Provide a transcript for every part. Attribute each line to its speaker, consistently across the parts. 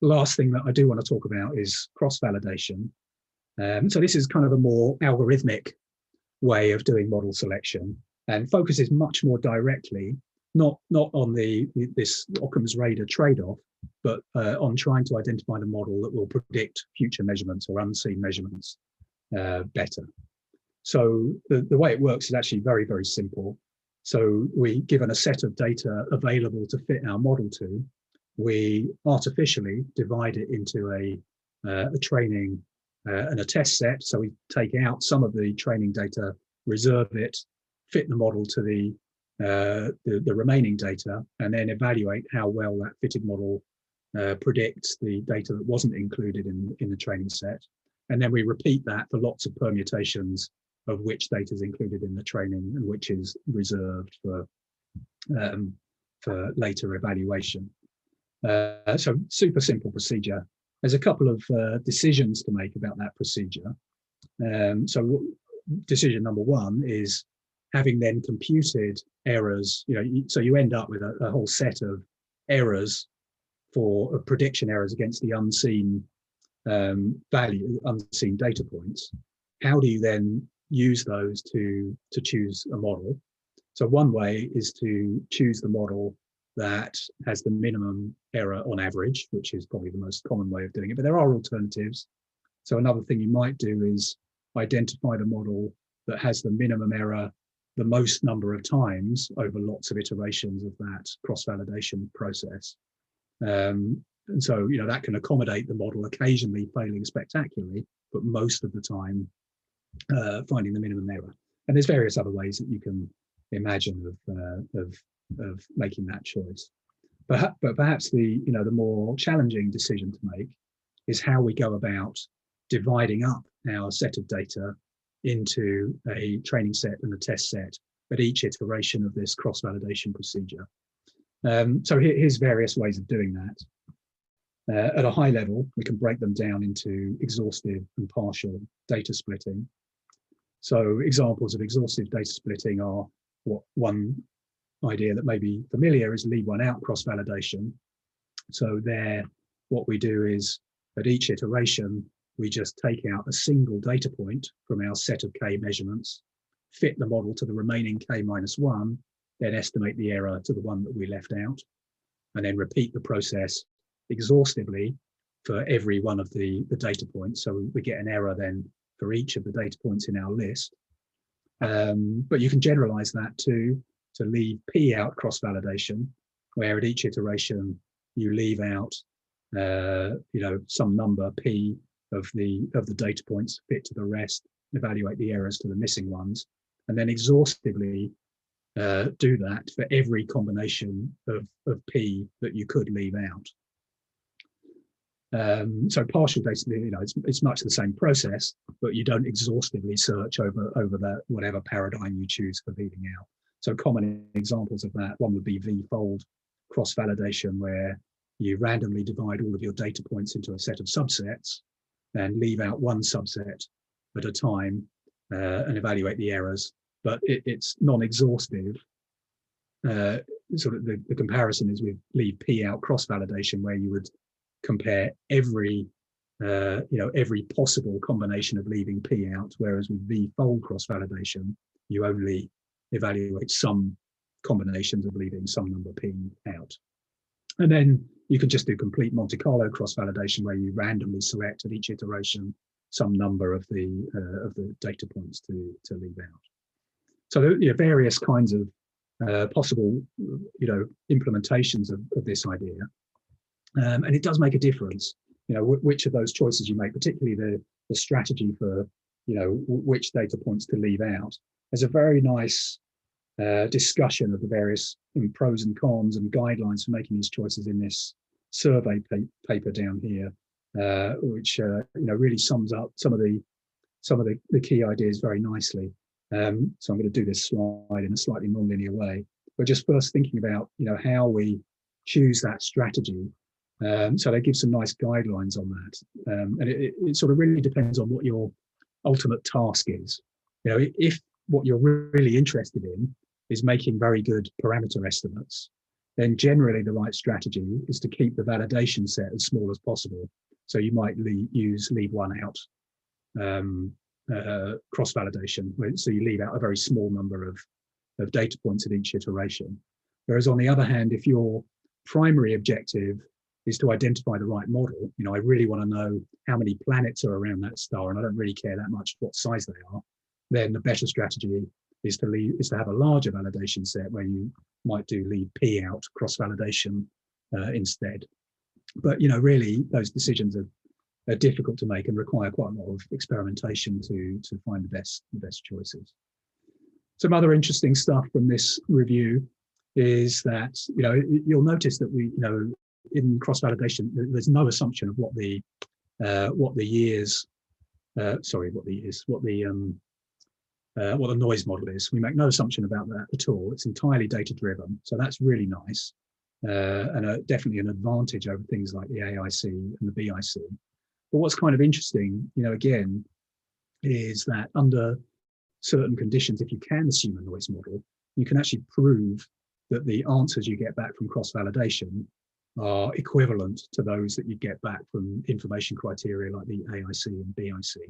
Speaker 1: Last thing that I do want to talk about is cross-validation. So this is kind of a more algorithmic way of doing model selection and focuses much more directly, not on this Occam's razor trade-off, but on trying to identify the model that will predict future measurements or unseen measurements better. So the way it works is actually very, very simple. So we, given a set of data available to fit our model to, we artificially divide it into a training and a test set. So we take out some of the training data, reserve it, fit the model to the remaining data, and then evaluate how well that fitted model predicts the data that wasn't included in the training set. And then we repeat that for lots of permutations of which data is included in the training and which is reserved for later evaluation. So super simple procedure. There's a couple of decisions to make about that procedure. So decision number one is, having then computed errors, so you end up with a whole set of errors of prediction errors against the unseen unseen data points. How do you then use those to choose a model? So one way is to choose the model that has the minimum error on average, which is probably the most common way of doing it, but there are alternatives. So another thing you might do is identify the model that has the minimum error the most number of times over lots of iterations of that cross-validation process. And so, that can accommodate the model occasionally failing spectacularly, but most of the time finding the minimum error. And there's various other ways that you can imagine of making that choice. But perhaps the more challenging decision to make is how we go about dividing up our set of data into a training set and a test set at each iteration of this cross-validation procedure. So here's various ways of doing that. At a high level, we can break them down into exhaustive and partial data splitting. So examples of exhaustive data splitting are, one idea that may be familiar is leave one out cross-validation. So there, what we do is at each iteration, we just take out a single data point from our set of K measurements, fit the model to the remaining K minus 1, then estimate the error to the one that we left out, and then repeat the process exhaustively for every one of the data points. So we get an error then for each of the data points in our list. But you can generalize that to leave P out cross-validation, where at each iteration you leave out some number P of the data points, fit to the rest, evaluate the errors to the missing ones, and then exhaustively do that for every combination of P that you could leave out. So partial data, it's much the same process, but you don't exhaustively search over that whatever paradigm you choose for leaving out. So common examples of that, one would be V-fold cross-validation, where you randomly divide all of your data points into a set of subsets and leave out one subset at a time and evaluate the errors. But it's non-exhaustive. Sort of the comparison is with leave P out cross-validation, where you would compare every possible combination of leaving P out, whereas with V-fold cross-validation, you only evaluate some combinations of leaving some number P out. And then you can just do complete Monte Carlo cross-validation, where you randomly select at each iteration some number of the data points to leave out. So there are various kinds of possible implementations of this idea, and it does make a difference. Which of those choices you make, particularly the strategy for which data points to leave out. There's a very nice discussion of the various pros and cons and guidelines for making these choices in this survey paper down here, which really sums up some of the key ideas very nicely. So I'm going to do this slide in a slightly non-linear way, but just first thinking about how we choose that strategy. So they give some nice guidelines on that, and it sort of really depends on what your ultimate task is. If what you're really interested in is making very good parameter estimates, then generally the right strategy is to keep the validation set as small as possible. So you might leave one out, cross-validation, so you leave out a very small number of data points at each iteration. Whereas on the other hand, if your primary objective is to identify the right model, I really want to know how many planets are around that star, and I don't really care that much what size they are, then the better strategy is to have a larger validation set where you might leave P out, cross-validation instead. But really those decisions are difficult to make and require quite a lot of experimentation to find the best choices. Some other interesting stuff from this review is that you'll notice that we in cross-validation there's no assumption of what the noise model is. We make no assumption about that at all. It's entirely data driven, so that's really nice and definitely an advantage over things like the AIC and the BIC. But what's kind of interesting, again, is that under certain conditions, if you can assume a noise model, you can actually prove that the answers you get back from cross-validation are equivalent to those that you get back from information criteria like the AIC and BIC.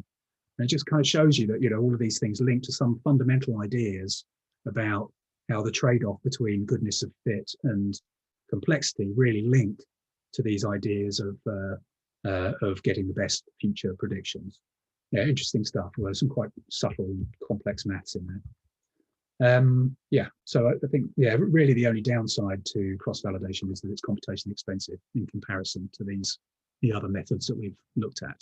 Speaker 1: And it just kind of shows you that all of these things link to some fundamental ideas about how the trade-off between goodness of fit and complexity really link to these ideas of getting the best future predictions. Yeah, interesting stuff. Well, there's some quite subtle and complex maths in there. So I think, really the only downside to cross-validation is that it's computationally expensive in comparison to the other methods that we've looked at.